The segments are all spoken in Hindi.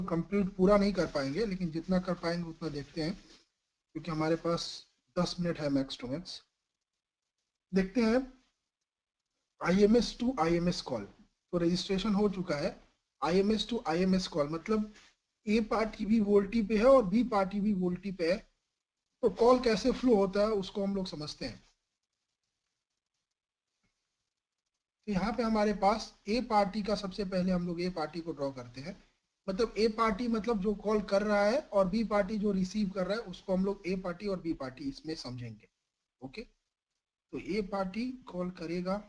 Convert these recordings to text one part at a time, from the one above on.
कंप्लीट पूरा नहीं कर पाएंगे, लेकिन जितना कर पाएंगे उतना देखते हैं, क्योंकि हमारे पास 10 मिनट है मैक्स टू मैक्स। देखते हैं IMS टू IMS कॉल। तो रजिस्ट्रेशन हो चुका है। IMS टू IMS कॉल मतलब ए पार्टी भी वोल्टी पे है और बी पार्टी भी वोल्टी पे है। तो कॉल कैसे फ्लो होता है उसको हम लोग समझते हैं। तो यहाँ पे हमारे पास ए पार्टी का सबसे पहले हम लोग ए पार्टी को ड्रॉ करते हैं। मतलब ए पार्टी मतलब जो कॉल कर रहा है, और बी पार्टी जो रिसीव कर रहा है, उसको हम लोग ए पार्टी और बी पार्टी इसमें समझेंगे। ओके, तो ए पार्टी कॉल करेगा।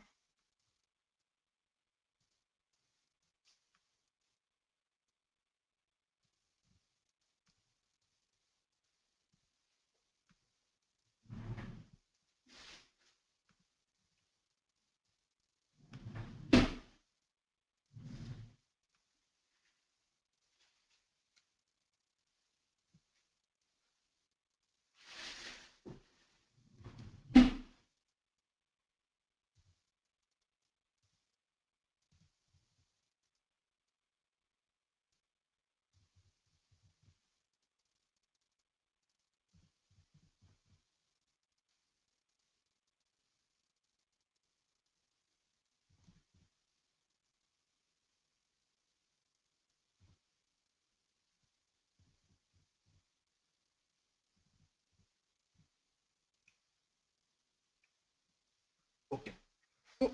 ओके, तो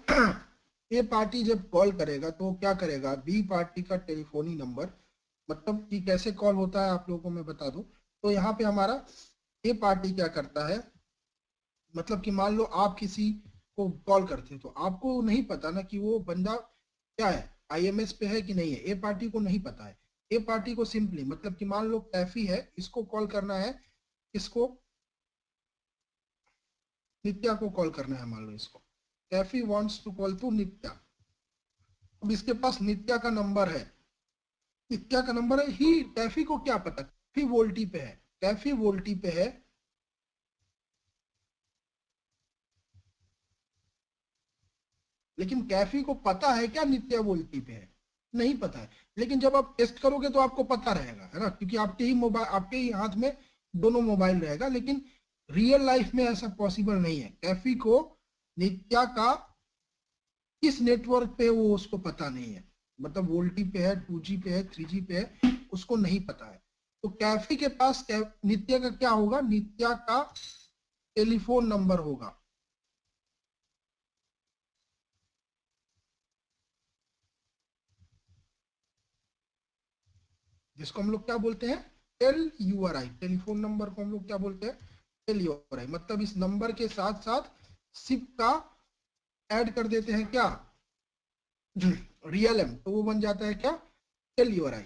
ए पार्टी जब कॉल करेगा तो क्या करेगा, बी पार्टी का टेलीफोनी नंबर, मतलब कि कैसे कॉल होता है आप लोगों को मैं बता दूं। तो यहाँ पे हमारा ए पार्टी क्या करता है, मतलब कि मान लो आप किसी को कॉल करते हैं, तो आपको नहीं पता ना कि वो बंदा क्या है, IMS पे है कि नहीं है। ए पार्टी को नहीं पता है। ए पार्टी को सिंपली मतलब कि मान लो कैफी है, इसको कॉल करना है, इसको नित्या को कॉल करना है। मान लो इसको Kaifi wants to call to Nitya. अब इसके पास नित्या का नंबर है, नित्या का नंबर है ही। कैफी को क्या पता, कैफी वोल्टी पे है, कैफी वोल्टी पे है। लेकिन कैफी को पता है क्या नित्या वोल्टी पे है, नहीं पता है। लेकिन जब आप टेस्ट करोगे तो आपको पता रहेगा, है ना, क्योंकि आपके ही मोबाइल, आपके ही हाथ में दोनों मोबाइल रहेगा। लेकिन रियल लाइफ में ऐसा पॉसिबल नहीं है। कैफी को नित्या का किस नेटवर्क पे वो उसको पता नहीं है, मतलब वोल्टी पे है, 2G पे है, 3G पे है, उसको नहीं पता है। तो कैफी के पास नित्या का क्या होगा, नित्या का टेलीफोन नंबर होगा, जिसको हम लोग क्या बोलते हैं, LURI। टेलीफोन नंबर को हम लोग क्या बोलते हैं, LURI। मतलब इस नंबर के साथ साथ सिप का ऐड कर देते हैं क्या, रियल एम, तो वो बन जाता है क्या, LURI।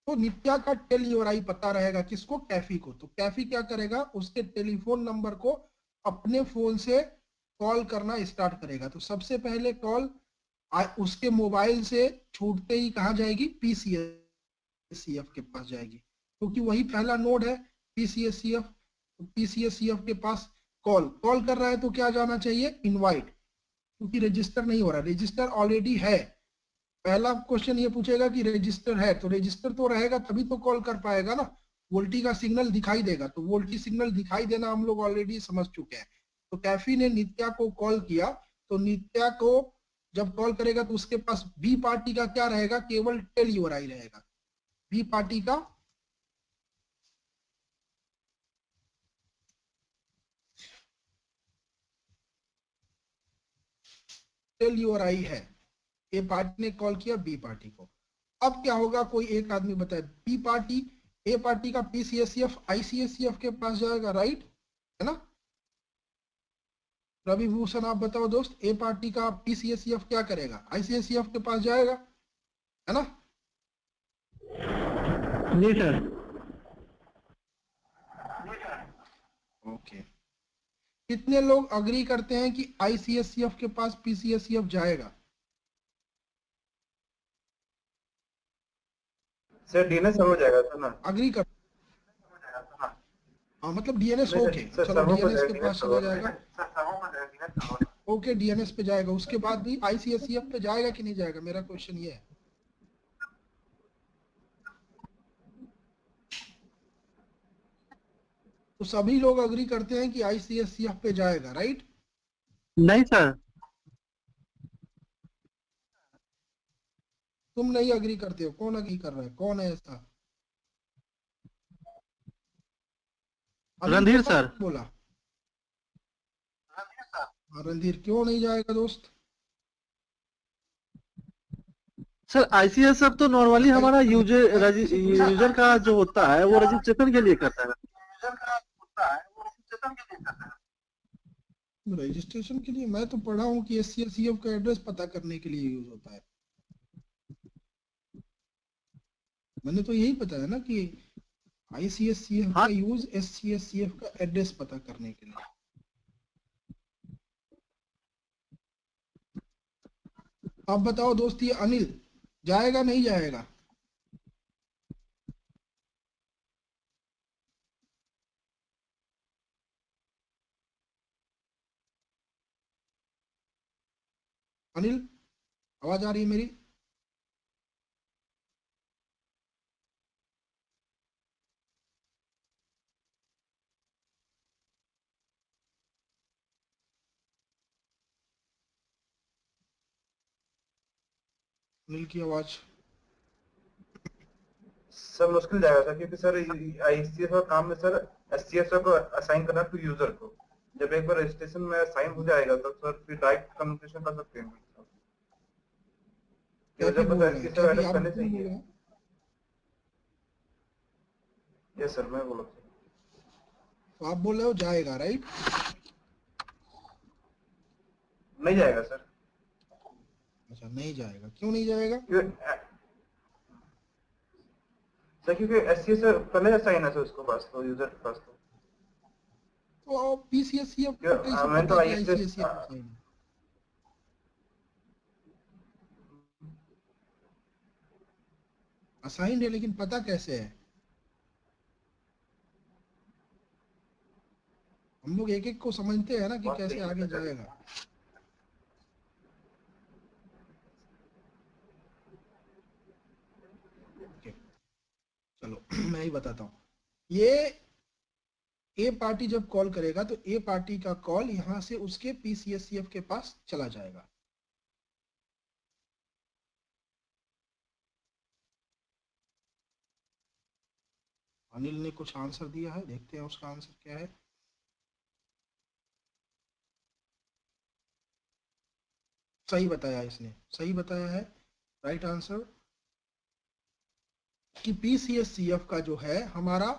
तो नित्या का LURI पता रहेगा किसको, कैफी को। तो कैफी क्या करेगा, उसके टेलीफोन नंबर को अपने फोन से कॉल करना स्टार्ट करेगा। तो सबसे पहले कॉल उसके मोबाइल से छूटते ही कहाँ जाएगी, PCSCF के पास जाएगी, क्योंकि वही पहला नोड है, PCSCF। PCSCF के पास कॉल कॉल कर रहा है, तो क्या जाना चाहिए, इनवाइट, क्योंकि रजिस्टर नहीं हो रहा, रजिस्टर ऑलरेडी है। पहला क्वेश्चन ये पूछेगा कि रजिस्टर है, तो रजिस्टर तो रहेगा तभी तो कॉल कर पाएगा ना। वोल्टी का सिग्नल दिखाई देगा, तो वोल्टी सिग्नल दिखाई देना हम लोग ऑलरेडी समझ चुके हैं। तो कैफी ने नित्या को कॉल किया, तो नित्या को जब कॉल करेगा तो उसके पास बी पार्टी का क्या रहेगा, केवल LURI रहेगा। बी पार्टी का LURI है। ए पार्टी ने कॉल किया बी पार्टी को। अब क्या होगा, कोई एक आदमी बताए, बी पार्टी, ए पार्टी का PCSCF ICSCF के पास जाएगा, राइट, है ना। रवि भूषण आप बताओ दोस्त, ए पार्टी का PCSCF क्या करेगा, ICSCF के पास जाएगा, है ना। जी सर। ओके, कितने लोग अग्री करते हैं कि ICSCF के पास PCSCF जाएगा। सर डीएनएस सर्वर जाएगा सर ना। अग्री कर, हाँ मतलब DNS, नहीं ओके सर, चलो सर्वर पर DNS जाएगा, के डीएनएस पास चला सर्वर जाएगा। ओके DNS पे जाएगा, उसके बाद भी ICSCF पे जाएगा कि नहीं जाएगा, मेरा क्वेश्चन ये है। तो सभी लोग अग्री करते हैं कि आईसीएससीएफ पे जाएगा, राइट? नहीं सर। तुम नहीं अग्री करते हो, कौन अग्री कर रहा है, कौन है ऐसा? अनिल रणधीर बोला, सर। कौन बोला? हाँ, रणधीर, क्यों नहीं जाएगा दोस्त? सर आईसीएसएफ तो नॉर्मली बताइए, हमारा यूजर किसी पूछा? यूजर का जो होता है वो रजिस्ट्रेशन के लिए करता है। रजिस्ट्रेशन के लिए? मैं तो पढ़ा हूँ कि एससीएससीएफ का एड्रेस पता करने के लिए यूज होता है। मैंने तो यही बताया ना कि आईसीएससीएफ हाँ का यूज एससीएससीएफ का एड्रेस पता करने के लिए। आप बताओ दोस्त, ये अनिल जाएगा नहीं जाएगा? अनिल, आवाज आ रही है मेरी? अनिल की आवाज। सर मुश्किल जाएगा सर, क्योंकि सर आईसीएस का काम है सर एससीएस को असाइन करना टू यूजर को। जब एक बार रजिस्ट्रेशन में असाइन हो जाएगा तो सर फिर डायरेक्ट कम्युनिकेशन कर सकते हैं। कैफी यूजर को तो बोल रहे हैं, एससीएस का कैफी एड्रेस आप पहले से बोल ही रहे है। हैं? यस सर, मैं बोला सर। तो आप बोल रहे हो जाएगा, राइट? नहीं जाएगा सर। अच्छा, नहीं जाएगा, क्यों नहीं जाएगा? सर क्योंकि एससीएस पहले असाइन है सर उसको पास, तो यूजर के पास तो पीसीएससीएफ को कैसे मैंने पता तो कि आईसीएस आईसीएससीएफ असाइन है? असाइंड है, लेकिन पता कैसे है? हम लोग एक एक को समझते हैं ना कि बात कैसे सही है आगे सर। जाएगा। ओके, चलो मैं ही बताता हूँ। ये ए पार्टी जब कॉल करेगा तो ए पार्टी का कॉल यहां से उसके पीसीएससीएफ के पास चला जाएगा। अनिल ने कुछ आंसर दिया है, देखते हैं उसका आंसर क्या है। सही बताया, इसने सही बताया है, राइट आंसर। कि पीसीएससीएफ का जो है हमारा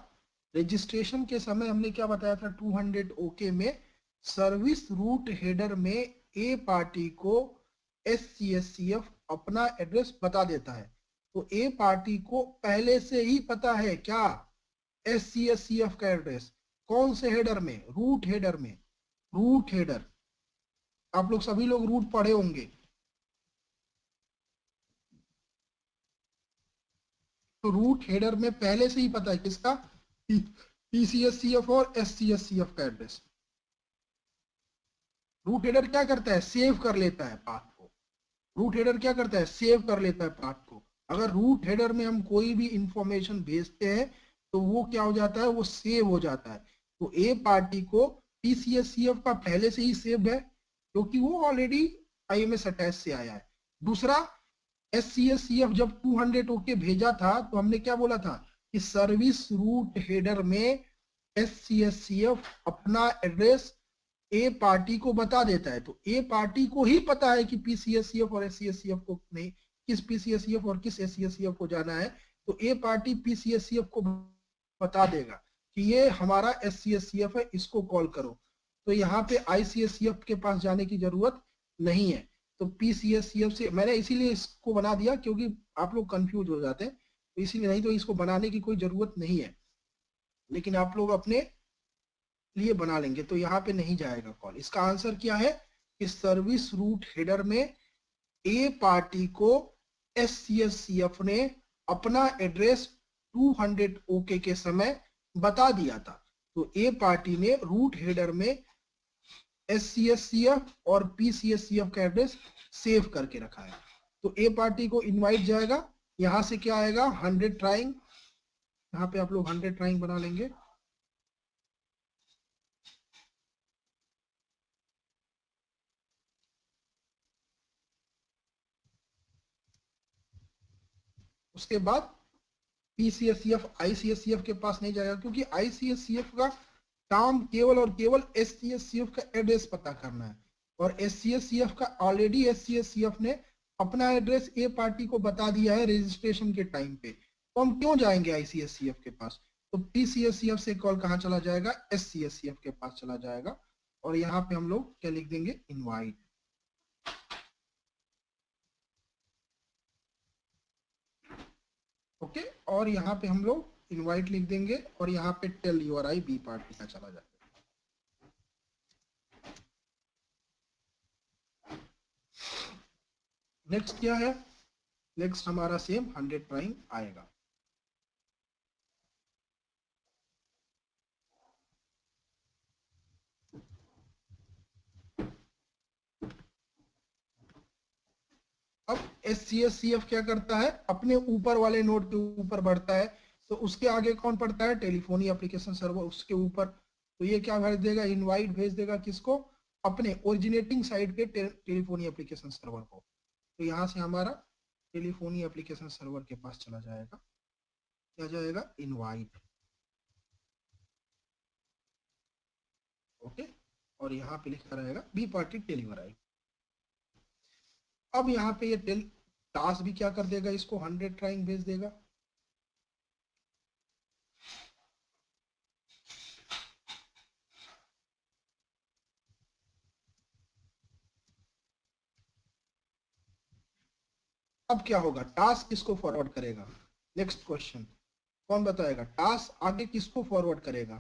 रजिस्ट्रेशन के समय हमने क्या बताया था, 200 ओके में सर्विस रूट हेडर में ए पार्टी को एससीएससीएफ अपना एड्रेस बता देता है। तो ए पार्टी को पहले से ही पता है क्या, एससीएससीएफ का एड्रेस। कौन से हेडर में? रूट हेडर में। रूट हेडर, आप लोग सभी लोग रूट पढ़े होंगे। तो रूट हेडर में पहले से ही पता है किसका, पीसीएससीएफ और एससीएससीएफ का एड्रेस। रूट हेडर क्या करता है, सेव कर लेता है पाथ को। रूट हेडर क्या करता है, सेव कर लेता है पाथ को। अगर रूट हेडर में हम कोई भी इंफॉर्मेशन भेजते हैं तो वो क्या हो जाता है, वो सेव हो जाता है। तो ए पार्टी को पीसीएससीएफ का पहले से ही सेव्ड है, क्योंकि वो ऑलरेडी आईएमएस अटैच से आया है। दूसरा, एससीएससीएफ जब 200 ओके भेजा था तो हमने क्या बोला था कि सर्विस रूट हेडर में एससीएससीएफ अपना एड्रेस ए पार्टी को बता देता है। तो ए पार्टी को ही पता है कि पीसीएससीएफ और एससीएससीएफ को नहीं, किस पीसीएससीएफ और किस एससीएससीएफ को जाना है। तो ए पार्टी पीसीएससीएफ को बता देगा कि ये हमारा एससीएससीएफ है, इसको कॉल करो। तो यहाँ पे आईसीएससीएफ के पास जाने की जरूरत नहीं है। तो पीसीएससीएफ से मैंने इसीलिए इसको बना दिया क्योंकि आप लोग कंफ्यूज हो जाते हैं, तो इसीलिए, नहीं तो इसको बनाने की कोई जरूरत नहीं है, लेकिन आप लोग अपने लिए बना लेंगे। तो यहाँ पे नहीं जाएगा कॉल। इसका आंसर क्या है कि सर्विस रूट हेडर में ए पार्टी को एससीएससीएफ ने अपना एड्रेस 200 ओके के समय बता दिया था। तो ए पार्टी ने रूट हेडर में एससीएससीएफ और पीसीएससीएफ का एड्रेस सेव करके रखा है। तो ए पार्टी को इनवाइट जाएगा, यहां से क्या आएगा, 100 ट्राइंग। यहाँ पे आप लोग 100 ट्राइंग बना लेंगे। उसके बाद PCSCF ICSCF के पास नहीं जाएगा, क्योंकि ICSCF का काम केवल और केवल SCSCF का एड्रेस पता करना है, और SCSCF का ऑलरेडी SCSCF ने अपना एड्रेस ए पार्टी को बता दिया है रजिस्ट्रेशन के टाइम पे, तो हम क्यों जाएंगे ICSCF के पास। तो PCSCF से कॉल कहाँ चला जाएगा, SCSCF के पास चला जाएगा, और यहाँ पे हम लोग क्या लिख देंगे, इनवाइट। ओके, और यहाँ पे हम लोग इनवाइट लिख देंगे, और यहाँ पे टेल URI बी पार्टी का चला जाएगा। नेक्स्ट क्या है, नेक्स्ट हमारा सेम 100 प्राइम आएगा। अब SCSCF क्या करता है, अपने ऊपर वाले नोड के ऊपर बढ़ता है, तो उसके आगे कौन पड़ता है, टेलीफोनी एप्लीकेशन सर्वर, उसके ऊपर। तो ये क्या भेज देगा, इनवाइट भेज देगा किसको, अपने ओरिजिनेटिंग साइड के टेलीफोनी एप्लीकेशन सर्वर को। तो यहाँ से हमारा टेलीफोनी एप्लीकेशन सर्वर के पास चला जाएगा, क्या जाएगा, इनवाइट। ओके, और यहाँ पे लिखा रहेगा बी पार्टी टेलीवराई। अब यहाँ पे ये टास्क भी क्या कर देगा, इसको 100 ट्राइंग भेज देगा। अब क्या होगा, टास्क किसको फॉरवर्ड करेगा, नेक्स्ट क्वेश्चन कौन बताएगा, टास्क आगे किसको फॉरवर्ड करेगा।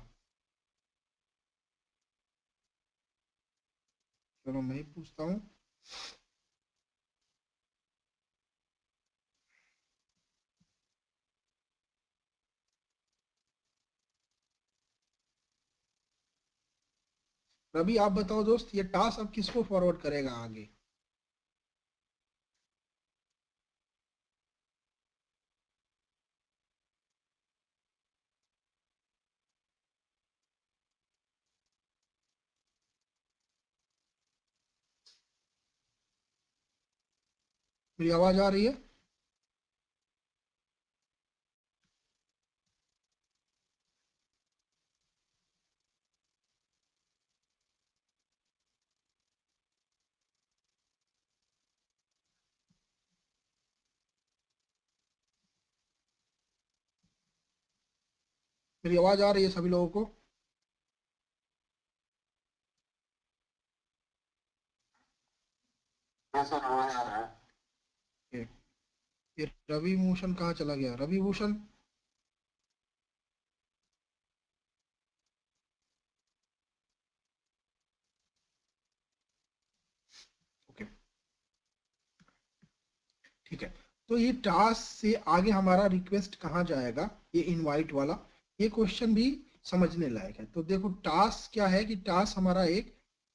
चलो मैं ही पूछता हूँ। रवि आप बताओ दोस्त, ये टास्क अब किसको फॉरवर्ड करेगा आगे। मेरी आवाज आ रही है, मेरी आवाज आ रही है सभी लोगों को। हाँ सर, आवाज आ रहा है। ये रवि भूषण कहाँ चला गया, रवि भूषण। ओके ठीक है, तो ये टास्क से आगे हमारा रिक्वेस्ट कहाँ जाएगा, ये इनवाइट वाला, ये क्वेश्चन भी समझने लायक है। तो देखो टास्क क्या है कि टास्क हमारा एक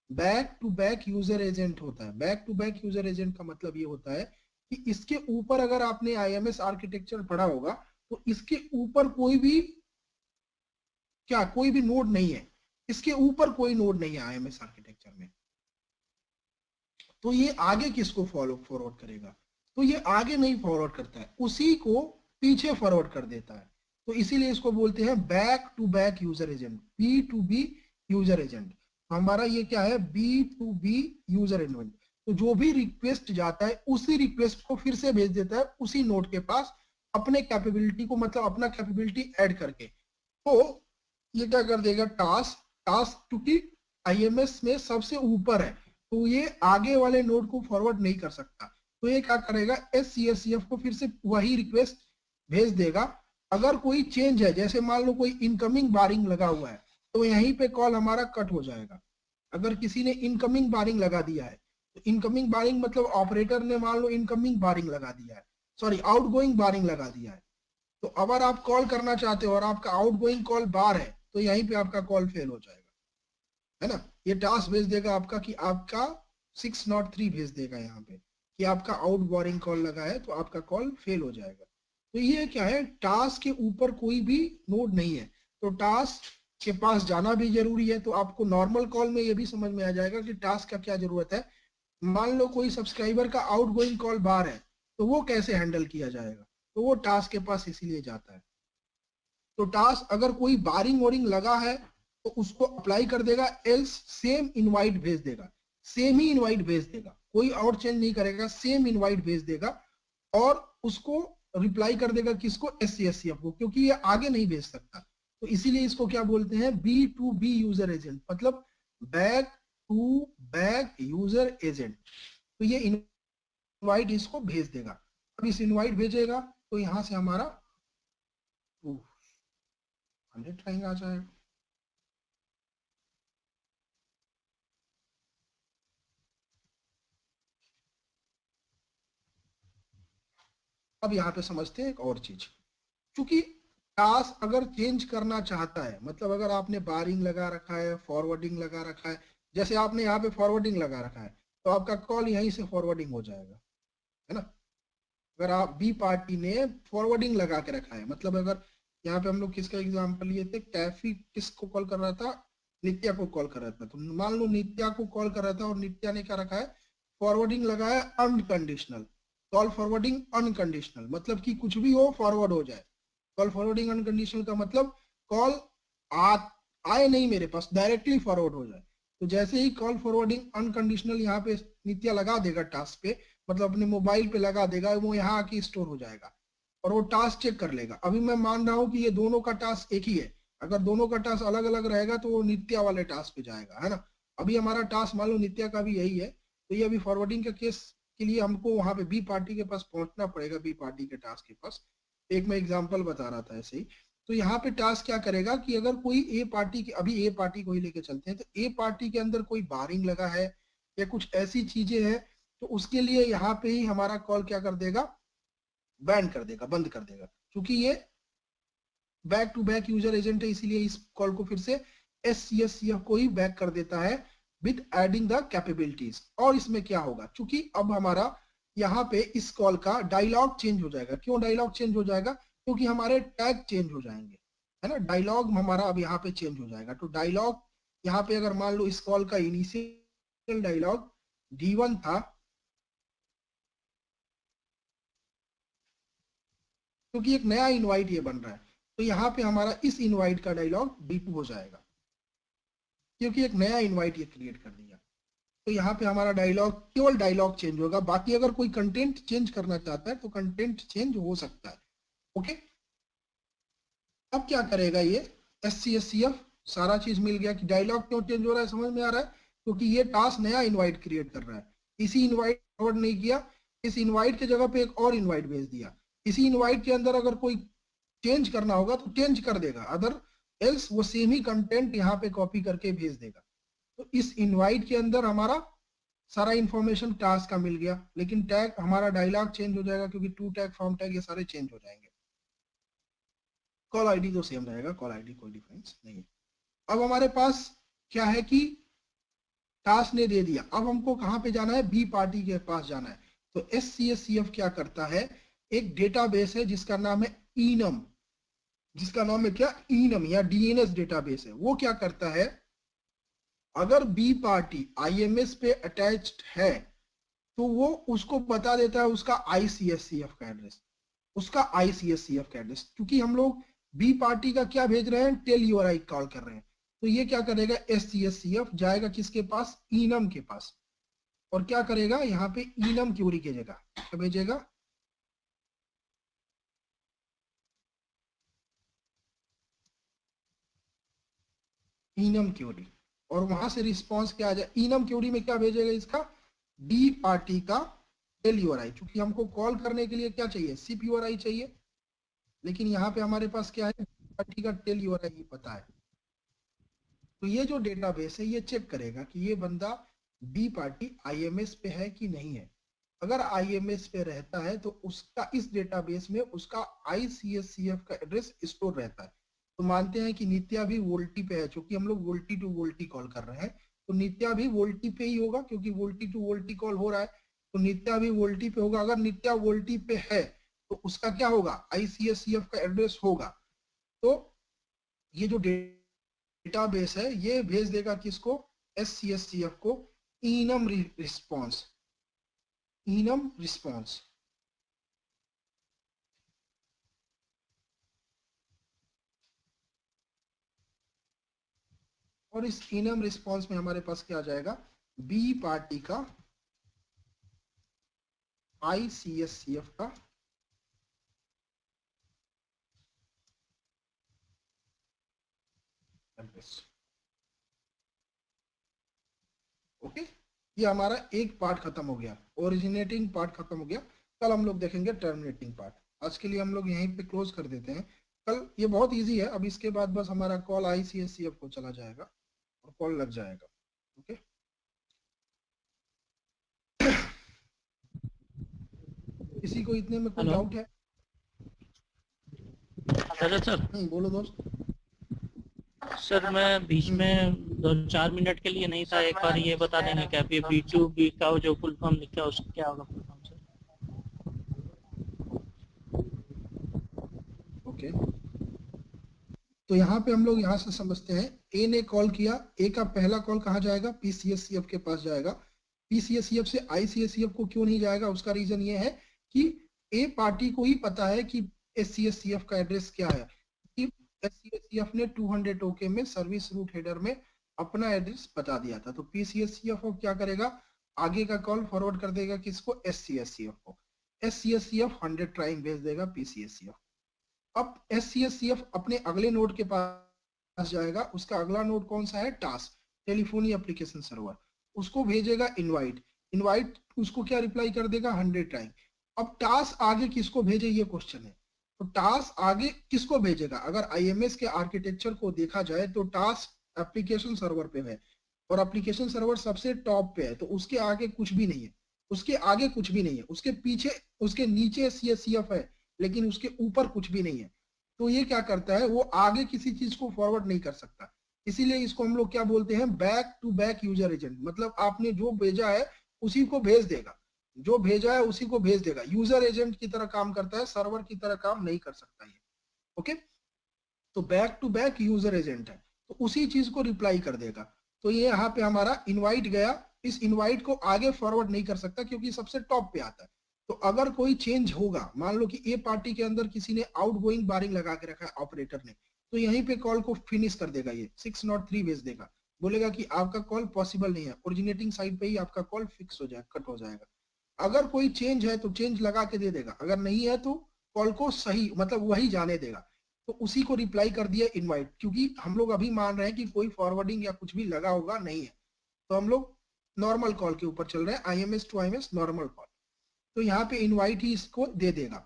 back to back user agent होता है। Back to back user agent का मतलब ये होता है कि इसके ऊपर अगर आपने IMS आर्किटेक्चर पढ़ा होगा, तो इसके ऊपर कोई भी क्या, कोई भी नोड नहीं है, इसके ऊपर कोई नोड नहीं है IMS आर्किटेक्चर में। तो ये आगे किसको फॉरवर्ड करेगा, तो ये आगे नहीं फॉरवर्ड करता है, उसी को पीछे फॉरवर्ड कर देता है। तो इसीलिए इसको बोलते हैं back to back user agent, B2B user agent. हमारा ये क्या है, B2B यूजर एजेंट। तो जो भी रिक्वेस्ट जाता है उसी रिक्वेस्ट को फिर से भेज देता है उसी नोड के पास, अपने कैपेबिलिटी को, मतलब अपना कैपेबिलिटी ऐड करके। तो ये क्या कर देगा, टास्क क्योंकि IMS में सबसे ऊपर है, तो ये आगे वाले नोड को फॉरवर्ड नहीं कर सकता। तो ये क्या करेगा, SCSCF को फिर से वही रिक्वेस्ट भेज देगा। अगर कोई चेंज है, जैसे मान लो कोई इनकमिंग बारिंग लगा हुआ है, तो यहीं पे कॉल हमारा कट हो जाएगा। अगर किसी ने इनकमिंग बारिंग लगा दिया है, तो इनकमिंग बारिंग मतलब ऑपरेटर ने मान लो इनकमिंग बारिंग लगा दिया है, सॉरी आउटगोइंग बारिंग लगा दिया है। तो अगर आप कॉल करना चाहते हो और आपका आउटगोइंग कॉल बार है, तो यहीं पे आपका कॉल फेल हो जाएगा, है ना। ये टास्क भेज देगा आपका कि आपका 603 भेज देगा यहाँ पे कि आपका आउटगोइंग कॉल लगा है, तो आपका कॉल फेल हो जाएगा। तो ये क्या है, टास्क के ऊपर कोई भी नोड नहीं है, तो टास्क के पास जाना भी जरूरी है। तो आपको नॉर्मल कॉल में ये भी समझ में आ जाएगा कि टास्क का क्या जरूरत है। मान लो कोई सब्सक्राइबर का आउटगोइंग कॉल बार है, तो वो कैसे हैंडल किया जाएगा। तो वो टास्क के पास इसीलिए जाता है। तो टास्क अगर कोई बारिंग वोरिंग लगा है तो उसको अप्लाई कर देगा, एल्स सेम इनवाइट भेज देगा, सेम ही इनवाइट भेज देगा, कोई और चेंज नहीं करेगा, सेम इनवाइट भेज देगा और उसको रिप्लाई कर देगा किसको, SCSCF को, क्योंकि ये आगे नहीं भेज सकता। तो इसीलिए इसको क्या बोलते हैं, B2B यूजर एजेंट, मतलब back to back user agent. तो ये इनवाइट इसको भेज देगा। अब इस इनवाइट भेजेगा तो यहां से हमारा 100 रैंक आ जाएगा। अब यहाँ पे समझते हैं एक और चीज, क्योंकि टास्क अगर चेंज करना चाहता है, मतलब अगर आपने बारिंग लगा रखा है, फॉरवर्डिंग लगा रखा है, जैसे आपने यहाँ पे फॉरवर्डिंग लगा रखा है तो आपका कॉल यहीं से फॉरवर्डिंग हो जाएगा, है ना। अगर आप बी पार्टी ने फॉरवर्डिंग लगा के रखा है, मतलब अगर यहाँ पे हम लोग किसका एग्जांपल लिए थे, कैफी किसको कॉल कर रहा था, नित्या को कॉल कर रहा था, तो मान लो नित्या को कॉल कर रहा था और नित्या ने क्या रखा है, फॉरवर्डिंग लगा है अनकंडीशनल, कॉल फॉरवर्डिंग अनकंडीशनल, मतलब कि कुछ भी हो फॉरवर्ड हो जाए। कॉल फॉरवर्डिंग अनकंडीशनल का मतलब कॉल आए नहीं मेरे पास, डायरेक्टली फॉरवर्ड हो जाए। तो जैसे ही कॉल फॉरवर्डिंग अनकंडीशनल यहाँ पे नित्या लगा देगा टास्क पे, मतलब अपने मोबाइल पे लगा देगा, वो यहाँ आके स्टोर हो जाएगा और वो टास्क चेक कर लेगा। अभी मैं मान रहा हूँ कि ये दोनों का टास्क एक ही है, अगर दोनों का टास्क अलग अलग रहेगा तो वो नित्या वाले टास्क पे जाएगा, है ना। अभी हमारा टास्क मान लो नित्या का भी यही है, तो ये अभी फॉरवर्डिंग का केस के लिए हमको वहां पे बी पार्टी के पास पहुंचना पड़ेगा, बी पार्टी के टास्क के पास। एक मैं एग्जांपल बता रहा था ऐसे ही। तो यहाँ पे टास्क क्या करेगा कि अगर कोई ए पार्टी के, अभी ए पार्टी को ही लेके चलते हैं, तो ए पार्टी के अंदर कोई बारिंग लगा है या कुछ ऐसी चीजें हैं, तो उसके लिए यहाँ पे ही हमारा कॉल क्या कर देगा, बैन कर देगा, बंद कर देगा, क्योंकि ये back to back user agent है, इसीलिए इस कॉल को फिर से SCSCF को ही बैक कर देता है विद एडिंग द कैपेबिलिटीज। और इसमें क्या होगा, क्योंकि अब हमारा यहाँ पे इस कॉल का डायलॉग चेंज हो जाएगा। क्यों डायलॉग चेंज हो जाएगा, क्योंकि हमारे टैग चेंज हो जाएंगे, है ना। डायलॉग हमारा अब यहाँ पे चेंज हो जाएगा। तो डायलॉग यहाँ पे अगर मान लो इस कॉल का इनिशियल डायलॉग D1 था, क्योंकि एक नया इनवाइट ये बन रहा है, तो यहाँ पे हमारा इस इनवाइट का डायलॉग D2 हो जाएगा, क्योंकि एक नया इनवाइट ये क्रिएट कर दिया। तो यहाँ पे हमारा डायलॉग, केवल डायलॉग चेंज होगा, बाकी अगर कोई कंटेंट चेंज करना चाहता है तो कंटेंट चेंज हो सकता है। ओके, अब क्या करेगा ये SCSCF, सारा चीज मिल गया कि डायलॉग क्यों चेंज हो रहा है, समझ में आ रहा है, क्योंकि ये टास्क नया इनवाइट क्रिएट कर रहा है। इसी इनवाइट फॉरवर्ड नहीं किया, इस इनवाइट के जगह पे एक और इनवाइट भेज दिया। इसी इनवाइट के अंदर अगर कोई चेंज करना होगा तो चेंज कर देगा, अदर एल्स वो सेम ही कंटेंट यहाँ पे कॉपी करके भेज देगा। तो इस इनवाइट के अंदर हमारा सारा इंफॉर्मेशन टास्क का मिल गया, लेकिन टैग हमारा डायलॉग चेंज हो जाएगा, क्योंकि टू टैग, फ्रॉम टैग, ये सारे चेंज हो जाएंगे। कॉल आईडी तो सेम रहेगा, कॉल आईडी कोई डिफरेंस नहीं है। अब हमारे पास क्या है कि टास्क ने दे दिया, अब हमको कहाँ पे जाना है, बी पार्टी के पास जाना है। तो SCSCF क्या करता है, एक डेटाबेस है जिसका नाम है ईनम, जिसका नाम है क्या, ईनम या DNS डेटाबेस है। वो क्या करता है, अगर बी पार्टी IMS पे अटैच्ड है तो वो उसको बता देता है उसका ICSCF का एड्रेस, उसका ICSCF का एड्रेस, क्योंकि हम लोग बी पार्टी का क्या भेज रहे हैं, टेल यूआरआई कॉल कर रहे हैं। तो ये क्या करेगा, SCSCF जाएगा किसके पास, ईनम के पास, और क्या करेगा, यहाँ पे ईनम क्यूरी की जगह क्या भेजेगा, ईनम क्यूरी, और वहां से रिस्पॉन्स क्या आ जाए, ईनम क्यूरी में क्या भेजेगा, इसका बी पार्टी का टेल यूआरआई, क्योंकि हमको कॉल करने के लिए क्या चाहिए, सिप यूआरआई चाहिए, लेकिन यहाँ पे हमारे पास क्या है, पार्टी का टेल यूआरआई पता है। तो ये जो डेटाबेस है ये चेक करेगा कि ये बंदा बी पार्टी IMS पे है कि नहीं है। अगर IMS पे रहता है तो उसका इस डेटाबेस में उसका ICSCF का एड्रेस स्टोर रहता है। तो मानते हैं कि नित्या भी वोल्टी पे है, क्योंकि हम लोग वोल्टी टू वोल्टी कॉल कर रहे हैं, तो नित्या भी वोल्टी पे ही होगा, क्योंकि वोल्टी टू वोल्टी कॉल हो रहा है, तो नित्या भी वोल्टी पे होगा। अगर नित्या वोल्टी पे है तो उसका क्या होगा, ICSCF का एड्रेस होगा। तो ये जो डेटाबेस है ये भेज देगा किसको, SCSCF को, ईनम रिस्पॉन्स, ईनम रिस्पॉन्स। और इस इनम रिस्पॉन्स में हमारे पास क्या आ जाएगा, बी पार्टी का ICSCF का एड्रेस। ओके, ये हमारा एक पार्ट खत्म हो गया, ओरिजिनेटिंग पार्ट खत्म हो गया। कल हम लोग देखेंगे टर्मिनेटिंग पार्ट। आज के लिए हम लोग यहीं पे क्लोज कर देते हैं। कल ये बहुत इजी है, अब इसके बाद बस हमारा कॉल ICSCF को चला जाएगा और कॉल लग जाएगा। ओके, किसी को इतने में कोई हेलो डाउट है? सर बोलो दोस्त। सर मैं बीच में 2-4 मिनट के लिए नहीं था, एक बार ये बता देंगे क्या ये B2B का जो फुल फॉर्म लिखा है उसका क्या होगा फुल फॉर्म सर? ओके, तो यहाँ पे हम लोग यहाँ से समझते हैं, ए ने कॉल किया, ए का पहला कॉल कहाँ जाएगा, PCSCF के पास जाएगा। PCSCF से ICSCF को क्यों नहीं जाएगा, उसका रीजन ये है कि ए पार्टी को ही पता है कि SCSCF का एड्रेस क्या है, कि SCSCF ने 200 ओके में सर्विस रूट हेडर में अपना एड्रेस बता दिया था। तो PCSCF क्या करेगा, आगे का कॉल फॉरवर्ड कर देगा किसको, SCSCF को। SCSCF 100 टाइम भेज देगा PCSCF। अब SCSCF अपने अगले नोड के पास जाएगा, उसका अगला नोड कौन सा है, टास्क, टेलीफोनी एप्लीकेशन सर्वर, उसको भेजेगा इनवाइट। इनवाइट उसको क्या रिप्लाई कर देगा, 100 टाइम। अब टास्क आगे किसको भेजे, ये क्वेश्चन है। तो टास्क आगे किसको भेजेगा, अगर IMS के आर्किटेक्चर को देखा जाए तो टास्क एप्लीकेशन सर्वर पे है, और एप्लीकेशन सर्वर सबसे टॉप पे है, तो उसके आगे कुछ भी नहीं है, उसके आगे कुछ भी नहीं है, उसके पीछे उसके नीचे SCSCF है, लेकिन उसके ऊपर कुछ भी नहीं है। तो ये क्या करता है, वो आगे किसी चीज को फॉरवर्ड नहीं कर सकता। इसीलिए इसको हम लोग क्या बोलते हैं, back to back user agent. मतलब आपने जो भेजा है उसी को भेज देगा, जो भेजा है उसी को भेज देगा, यूजर एजेंट की तरह काम करता है, सर्वर की तरह काम नहीं कर सकता ये। ओके, तो back to back user agent है, तो उसी चीज को रिप्लाई कर देगा। तो ये यहाँ पे हमारा इनवाइट गया, इस इनवाइट को आगे फॉरवर्ड नहीं कर सकता क्योंकि सबसे टॉप पे आता है। तो अगर कोई चेंज होगा, मान लो कि ए पार्टी के अंदर किसी ने आउटगोइंग बारिंग लगा के रखा है ऑपरेटर ने, तो यहीं पे कॉल को फिनिश कर देगा, ये 603 भेज देगा, बोलेगा कि आपका कॉल पॉसिबल नहीं है, ओरिजिनेटिंग साइड पे ही आपका कॉल फिक्स हो जाएगा, कट हो जाएगा। अगर कोई चेंज है तो चेंज लगा के दे देगा, अगर नहीं है तो कॉल को सही मतलब वही जाने देगा। तो उसी को रिप्लाई कर दिया इनवाइट, क्योंकि हम लोग अभी मान रहे हैं कि कोई फॉरवर्डिंग या कुछ भी लगा होगा नहीं है, तो हम लोग नॉर्मल कॉल के ऊपर चल रहे हैं, IMS to IMS normal call. तो यहाँ पे इनवाइट ही इसको दे देगा,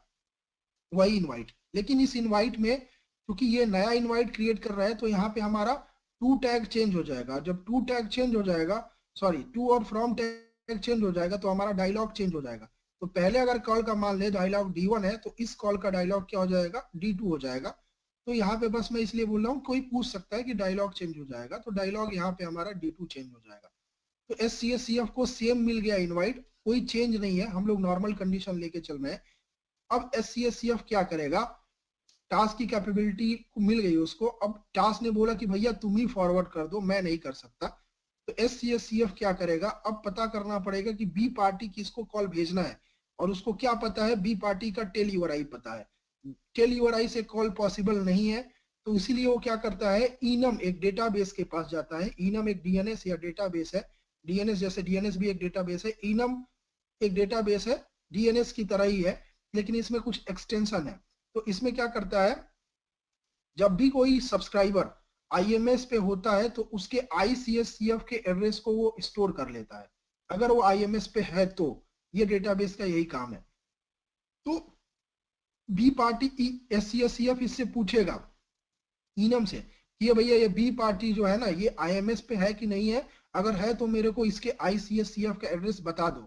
वही इनवाइट। लेकिन इस इनवाइट में क्योंकि ये नया इनवाइट क्रिएट कर रहा है, तो यहाँ पे हमारा टू टैग चेंज हो जाएगा। जब टू टैग चेंज हो जाएगा, सॉरी टू और फ्रॉम टैग चेंज हो जाएगा, तो हमारा डायलॉग चेंज हो जाएगा। तो पहले अगर कॉल का मान ले डायलॉग D1 है, तो इस कॉल का डायलॉग क्या हो जाएगा, D2 हो जाएगा। तो यहाँ पे बस मैं इसलिए बोल रहा हूँ, कोई पूछ सकता है कि डायलॉग चेंज हो जाएगा, तो डायलॉग यहाँ पे हमारा D2 चेंज हो जाएगा। तो SCSCF को सेम मिल गया इनवाइट, कोई चेंज नहीं है, हम लोग नॉर्मल कंडीशन लेके चल रहे हैं। अब SCSCF क्या करेगा, टास्क की कैपेबिलिटी मिल गई उसको, अब टास्क ने बोला कि भैया तुम ही फॉरवर्ड कर दो, मैं नहीं कर सकता। तो SCSCF क्या करेगा, अब पता करना पड़ेगा कि बी पार्टी किसको कॉल भेजना है, और उसको क्या पता है, बी पार्टी का टेल यूआरआई पता है। टेल यूआरआई से कॉल पॉसिबल नहीं है, तो इसीलिए वो क्या करता है, इनम एक डेटाबेस के पास जाता है। इनम एक DNS या डेटाबेस है, DNS जैसे DNS भी एक डेटाबेस है, इनम एक डेटाबेस है, DNS की तरह ही है, लेकिन इसमें कुछ एक्सटेंशन है। तो इसमें क्या करता है, जब भी कोई सब्सक्राइबर IMS पे होता है तो उसके ICSCF के एड्रेस को वो स्टोर कर लेता है, अगर वो IMS पे है तो। ये डेटाबेस का यही काम है। तो बी पार्टी SCSCF इससे पूछेगा इनम से कि ये भैया ये बी पार्टी जो है ना, ये IMS पे है कि नहीं है, अगर है तो मेरे को इसके ICSCF का एड्रेस बता दो।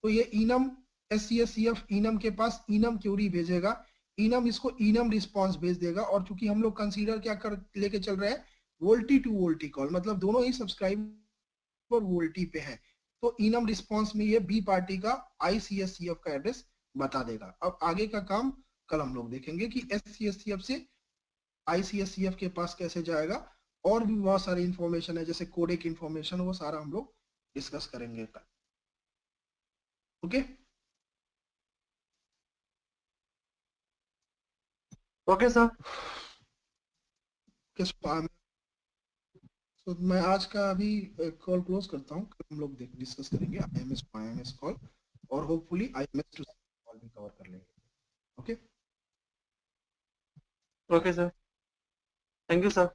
तो ये इनम SCSCF इनम के पास इनम क्यूरी भेजेगा, इनम इसको इनम रिस्पॉन्स भेज देगा। और चूंकि हम लोग कंसीडर क्या कर लेके चल रहे हैं, वोल्टी टू वोल्टी कॉल, मतलब दोनों ही सब्सक्राइबर वोल्टी पे हैं, तो इनम रिस्पॉन्स में ये बी पार्टी का ICSCF का एड्रेस बता देगा। अब आगे का काम कल हम लोग देखेंगे कि SCSCF से ICSCF के पास कैसे जाएगा, और भी बहुत सारी इंफॉर्मेशन है जैसे कोडेक इंफॉर्मेशन, वो सारा हम लोग डिस्कस करेंगे कल। Okay, okay sir. किस तो मैं आज का अभी कॉल क्लोज करता हूँ, हम लोग डिस्कस करेंगे IMS कॉल, और होपफुली IMS टू कॉल भी कवर कर लेंगे। Okay okay sir, thank you sir.